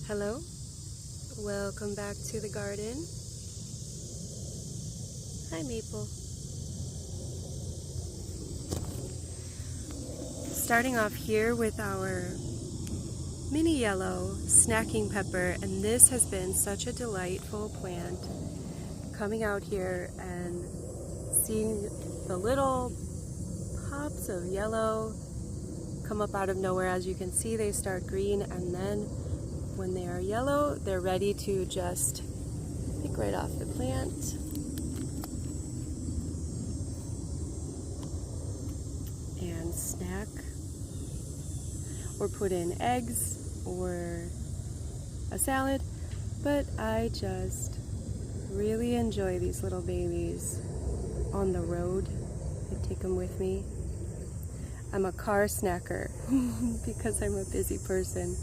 Hello, welcome back to the garden. Hi Maple. Starting off here with our mini yellow snacking pepper, and this has been such a delightful plant. Coming out here and seeing the little pops of yellow come up out of nowhere. As you can see, they start green, and then when they are yellow, they're ready to just pick right off the plant. And snack, or put in eggs or a salad. But I just really enjoy these little babies on the road. I take them with me. I'm a car snacker because I'm a busy person.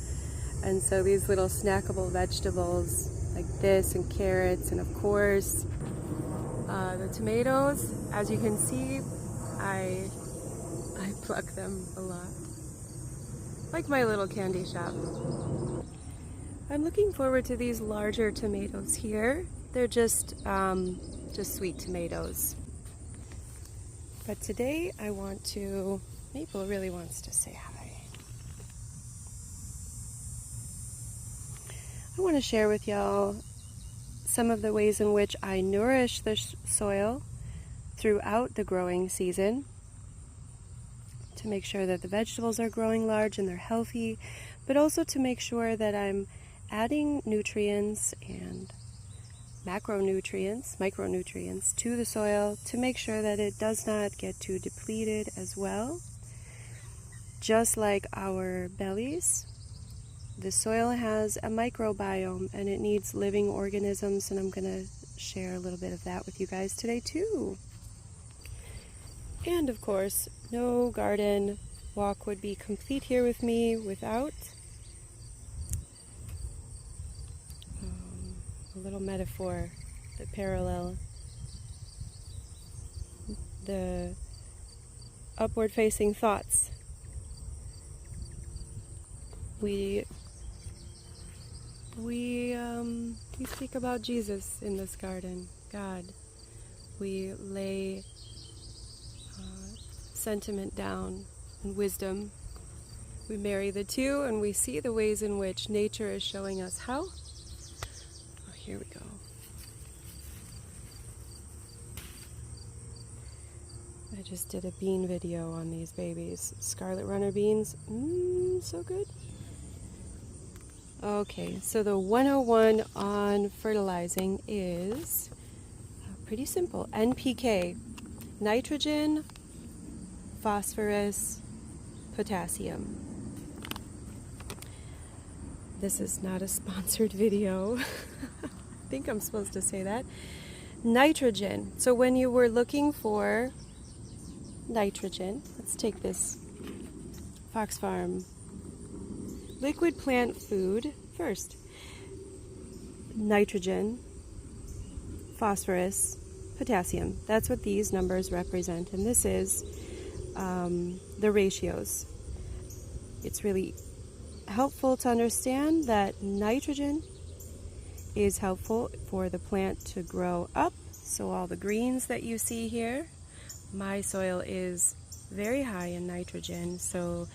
And so these little snackable vegetables like this, and carrots, and of course the tomatoes, as you can see, I pluck them a lot, like my little candy shop. I'm looking forward to these larger tomatoes here. They're just sweet tomatoes. But today I want to, Maple really wants to say hi. I want to share with y'all some of the ways in which I nourish the soil throughout the growing season to make sure that the vegetables are growing large and they're healthy, but also to make sure that I'm adding nutrients and micronutrients to the soil to make sure that it does not get too depleted as well. Just like our bellies, the soil has a microbiome and it needs living organisms, and I'm going to share a little bit of that with you guys today too. And of course, no garden walk would be complete here with me without a little metaphor that parallel the upward facing thoughts. We speak about Jesus in this garden, God. We lay sentiment down and wisdom. We marry the two, and we see the ways in which nature is showing us how. Oh, here we go. I just did a bean video on these babies. Scarlet runner beans, so good. Okay, so the 101 on fertilizing is pretty simple. NPK, nitrogen, phosphorus, potassium. This is not a sponsored video. I think I'm supposed to say that. Nitrogen. So when you were looking for nitrogen, let's take this Fox Farm liquid plant food first. Nitrogen, phosphorus, potassium. That's what these numbers represent, and this is the ratios. It's really helpful to understand that nitrogen is helpful for the plant to grow up. So all the greens that you see here, my soil is very high in nitrogen, so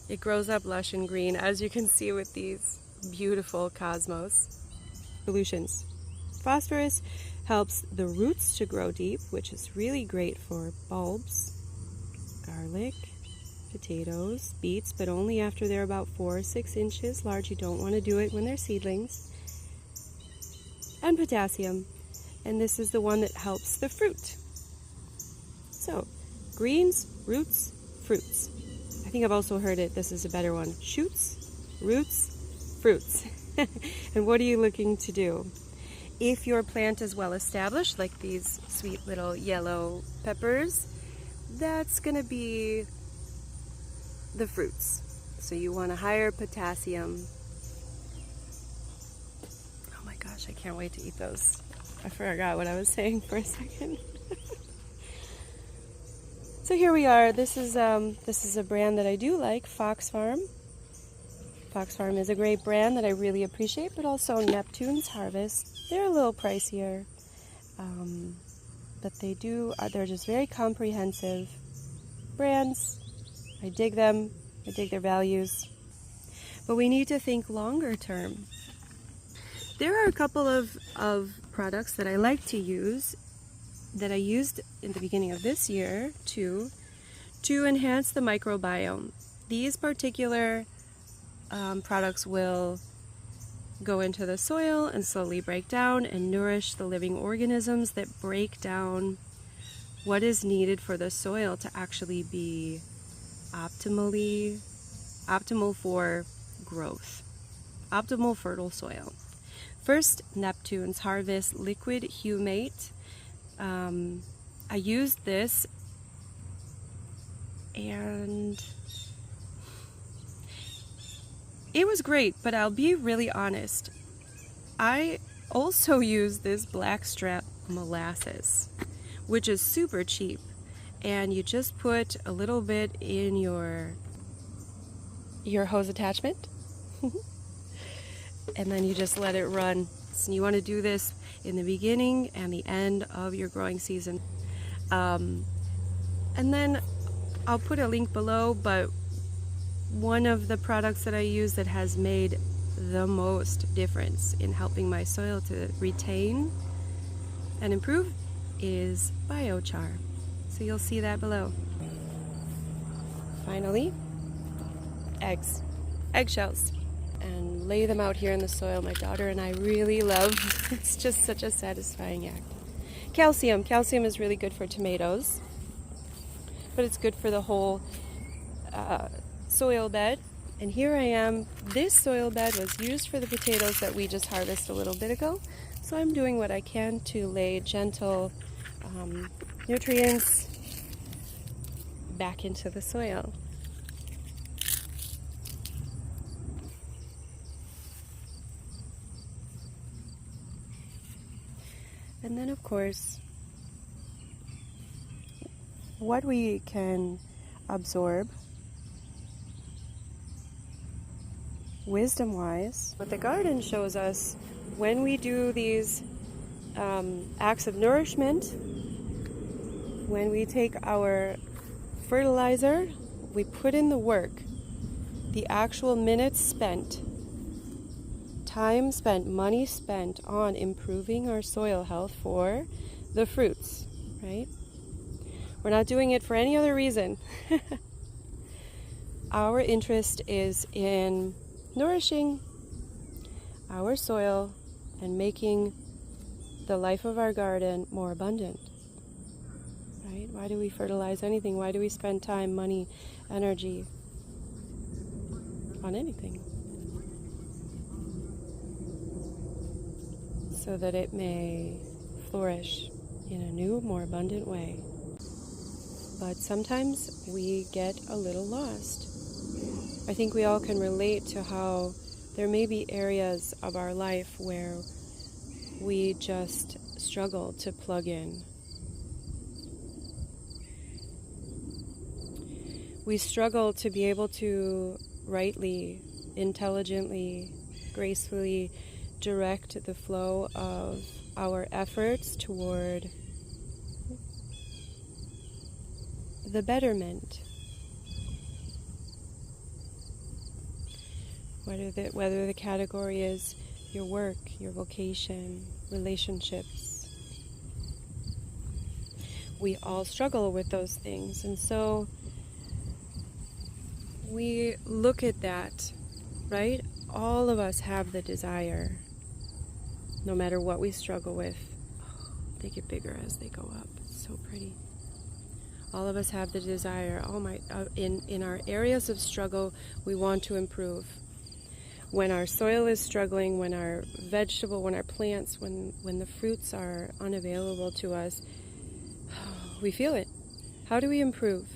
it grows up lush and green, as you can see with these beautiful cosmos solutions. Phosphorus helps the roots to grow deep, which is really great for bulbs, garlic, potatoes, beets, but only after they're about 4 or 6 inches large. You don't want to do it when they're seedlings. And potassium, and this is the one that helps the fruit. So, greens, roots, fruits. I think I've also heard it, this is a better one. Shoots, roots, fruits. And what are you looking to do? If your plant is well established, like these sweet little yellow peppers, that's going to be the fruits. So you want a higher potassium. Oh my gosh, I can't wait to eat those. I forgot what I was saying for a second. So here we are. This is a brand that I do like, Fox Farm. Fox Farm is a great brand that I really appreciate, but also Neptune's Harvest. They're a little pricier, but they're just very comprehensive brands. I dig them. I dig their values. But we need to think longer term. There are a couple of products that I like to use that I used in the beginning of this year to enhance the microbiome. These particular products will go into the soil and slowly break down and nourish the living organisms that break down what is needed for the soil to actually be optimal for growth, optimal fertile soil. First, Neptune's Harvest Liquid Humate. I used this and it was great, but I'll be really honest. I also use this blackstrap molasses, which is super cheap, and you just put a little bit in your hose attachment and then you just let it run. So you want to do this in the beginning and the end of your growing season. And then I'll put a link below, but one of the products that I use that has made the most difference in helping my soil to retain and improve is biochar. So you'll see that below. Finally, eggshells, and lay them out here in the soil. My daughter and I really love. It's just such a satisfying act. Calcium is really good for tomatoes, but it's good for the whole soil bed. And here I am. This soil bed was used for the potatoes that we just harvested a little bit ago, so I'm doing what I can to lay gentle nutrients back into the soil. And then, of course, what we can absorb wisdom-wise. What the garden shows us when we do these acts of nourishment, when we take our fertilizer, we put in the work, the actual minutes spent, time spent, money spent on improving our soil health for the fruits, right? We're not doing it for any other reason. Our interest is in nourishing our soil and making the life of our garden more abundant, right? Why do we fertilize anything? Why do we spend time, money, energy on anything? So that it may flourish in a new, more abundant way. But sometimes we get a little lost. I think we all can relate to how there may be areas of our life where we just struggle to plug in. We struggle to be able to rightly, intelligently, gracefully direct the flow of our efforts toward the betterment. Whether the category is your work, your vocation, relationships. We all struggle with those things, and so we look at that, right? All of us have the desire, no matter what we struggle with. Oh, they get bigger as they go up. It's so pretty. All of us have the desire. In our areas of struggle, we want to improve. When our soil is struggling, when our plants, when the fruits are unavailable to us, we feel it. How do we improve?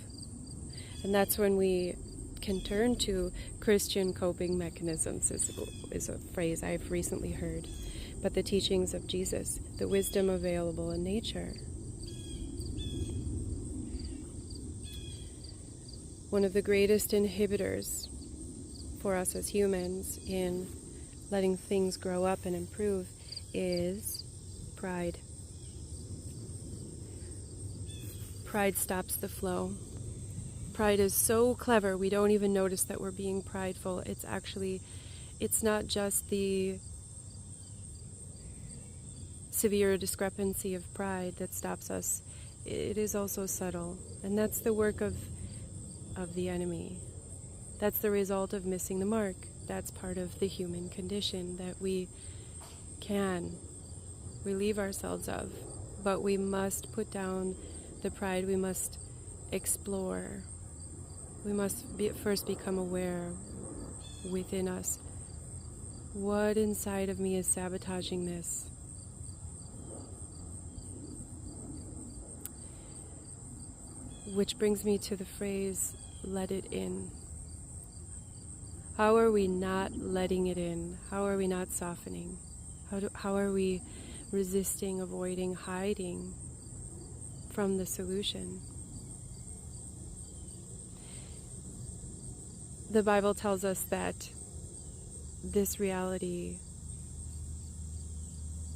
And that's when we can turn to Christian coping mechanisms, is a phrase I've recently heard. But the teachings of Jesus, the wisdom available in nature. One of the greatest inhibitors for us as humans in letting things grow up and improve is pride. Pride stops the flow. Pride is so clever, we don't even notice that we're being prideful. It's not just the severe discrepancy of pride that stops us. It is also subtle. And that's the work of the enemy. That's the result of missing the mark. That's part of the human condition that we can relieve ourselves of. But we must put down the pride. We must explore. We must first become aware within us. What inside of me is sabotaging this? Which brings me to the phrase, let it in. How are we not letting it in? How are we not softening? How are we resisting, avoiding, hiding from the solution? The Bible tells us that this reality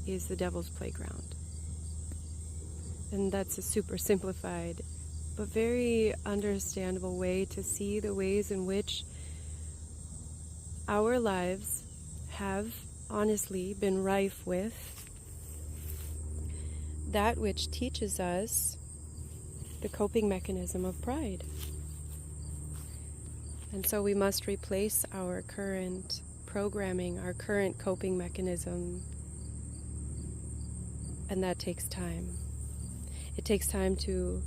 is the devil's playground. And that's a super simplified but very understandable way to see the ways in which our lives have honestly been rife with that which teaches us the coping mechanism of pride. And so we must replace our current programming, our current coping mechanism, and that takes time. It takes time to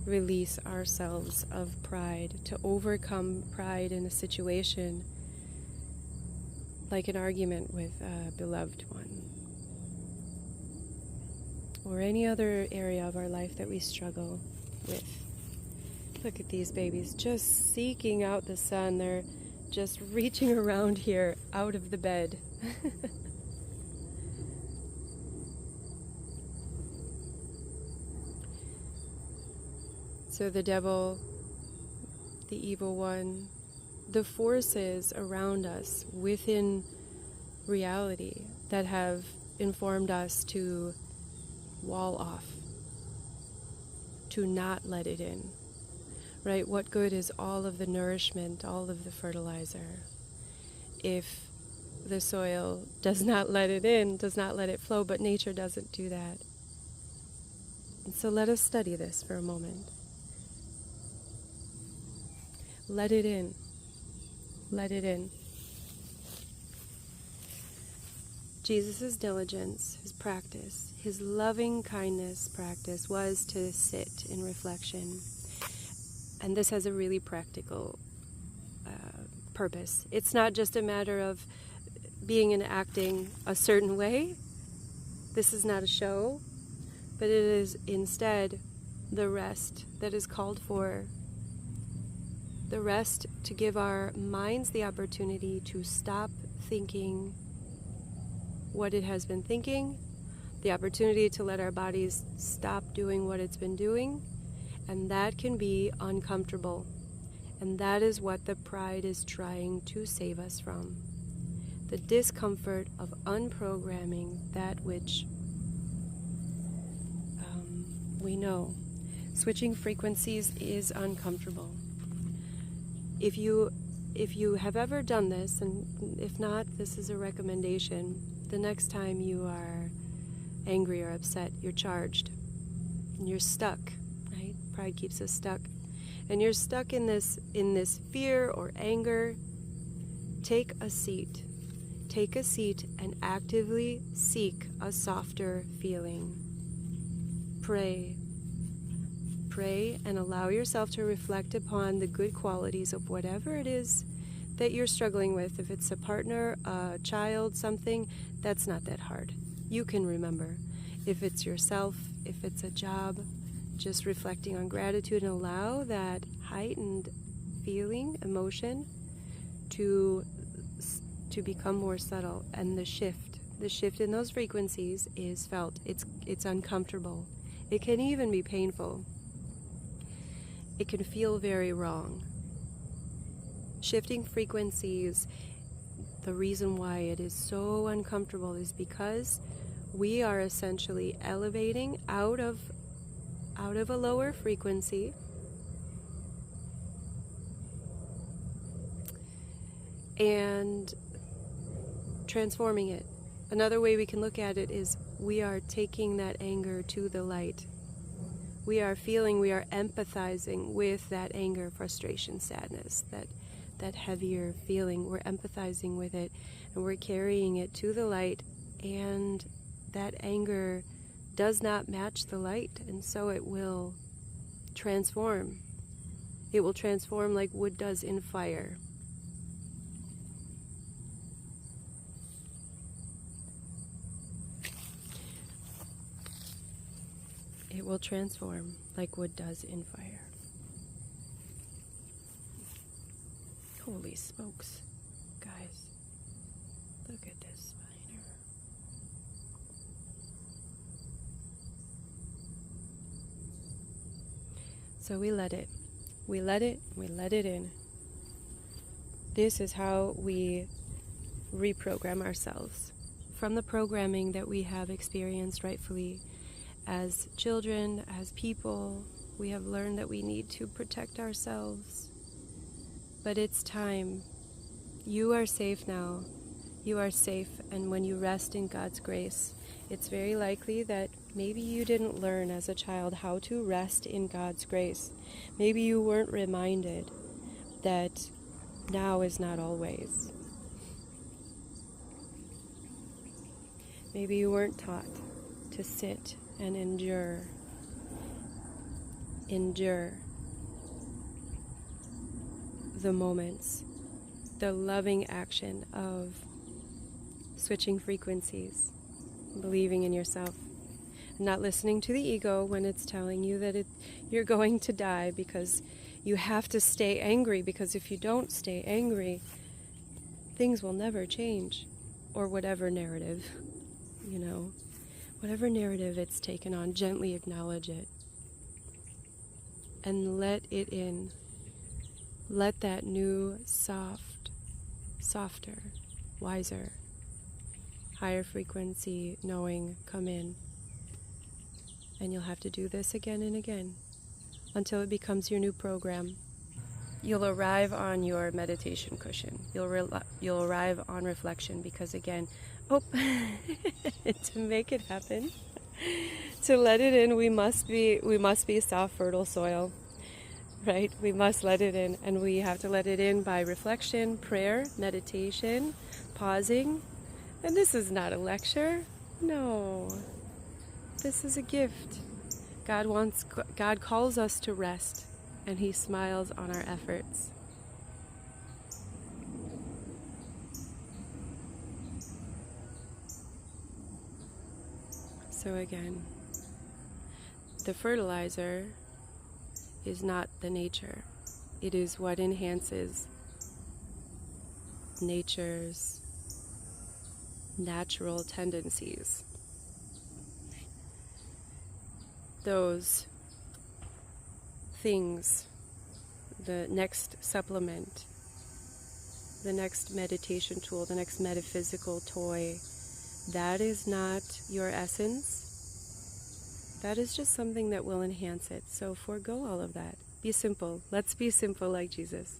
release ourselves of pride, to overcome pride in a situation like an argument with a beloved one, or any other area of our life that we struggle with. Look at these babies just seeking out the sun. They're just reaching around here out of the bed. So the devil, the evil one, the forces around us within reality that have informed us to wall off, to not let it in, right? What good is all of the nourishment, all of the fertilizer, if the soil does not let it in, does not let it flow, but nature doesn't do that. And so let us study this for a moment. Let it in. Let it in. Jesus' diligence, his practice, his loving kindness practice was to sit in reflection. And this has a really practical purpose. It's not just a matter of being and acting a certain way. This is not a show, but it is instead the rest that is called for. The rest to give our minds the opportunity to stop thinking what it has been thinking, the opportunity to let our bodies stop doing what it's been doing, and that can be uncomfortable. And that is what the pride is trying to save us from. The discomfort of unprogramming that which we know. Switching frequencies is uncomfortable. If you have ever done this, and if not, this is a recommendation. The next time you are angry or upset, you're charged and you're stuck, right? Pride keeps us stuck. And you're stuck in this fear or anger. Take a seat. Take a seat and actively seek a softer feeling. Pray. Pray and allow yourself to reflect upon the good qualities of whatever it is that you're struggling with. If it's a partner, a child, something, that's not that hard. You can remember. If it's yourself, if it's a job, just reflecting on gratitude and allow that heightened feeling, emotion to become more subtle. And the shift in those frequencies is felt. It's uncomfortable. It can even be painful. It can feel very wrong. Shifting frequencies, the reason why it is so uncomfortable is because we are essentially elevating out of a lower frequency and transforming it. Another way we can look at it is we are taking that anger to the light. We are empathizing with that anger, frustration, sadness, that heavier feeling. We're empathizing with it, and we're carrying it to the light, and that anger does not match the light, and so it will transform. It will transform like wood does in fire. It will transform like wood does in fire. Holy smokes, guys. Look at this spider. So we let it in. This is how we reprogram ourselves from the programming that we have experienced rightfully as children, as people. We have learned that we need to protect ourselves. But it's time. You are safe now. You are safe, and when you rest in God's grace, it's very likely that maybe you didn't learn as a child how to rest in God's grace. Maybe you weren't reminded that now is not always. Maybe you weren't taught to sit and endure the moments, the loving action of switching frequencies, believing in yourself, not listening to the ego when it's telling you that you're going to die because you have to stay angry, because if you don't stay angry, things will never change, or whatever narrative, whatever narrative it's taken on, gently acknowledge it and let it in. Let that new, softer, wiser, higher frequency knowing come in. And you'll have to do this again and again until it becomes your new program. You'll arrive on your meditation cushion. You'll arrive on reflection, because again, to make it happen, to let it in, we must be soft, fertile soil. Right? We must let it in, and we have to let it in by reflection, prayer, meditation, pausing. And this is not a lecture. No. This is a gift. God calls us to rest, and He smiles on our efforts. So again, the fertilizer is not the nature. It is what enhances nature's natural tendencies. Those things, the next supplement, the next meditation tool, the next metaphysical toy, that is not your essence. That is just something that will enhance it. So forego all of that. Be simple. Let's be simple like Jesus.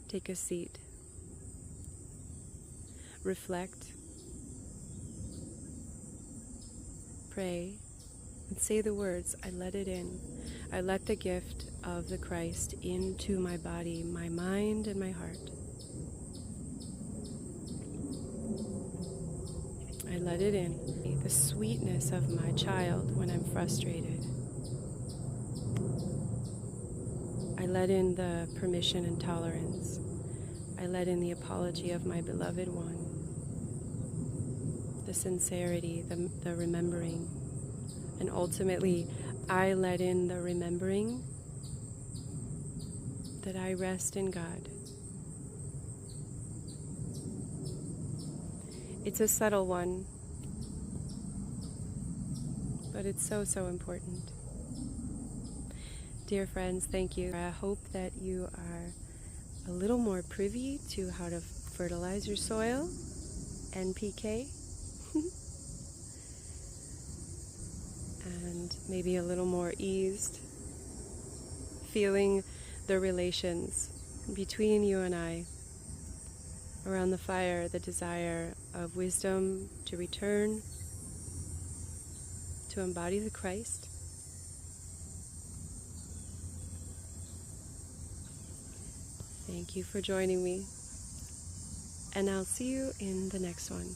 Take a seat. Reflect. Pray. And say the words, I let it in. I let the gift of the Christ into my body, my mind, and my heart. I let it in. The sweetness of my child when I'm frustrated. I let in the permission and tolerance. I let in the apology of my beloved one. The sincerity, the remembering. And ultimately, I let in the remembering that I rest in God. It's a subtle one, but it's so, so important. Dear friends, thank you. I hope that you are a little more privy to how to fertilize your soil, NPK, and maybe a little more eased, feeling the relations between you and I around the fire, the desire of wisdom to return, to embody the Christ. Thank you for joining me, and I'll see you in the next one.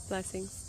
Blessings.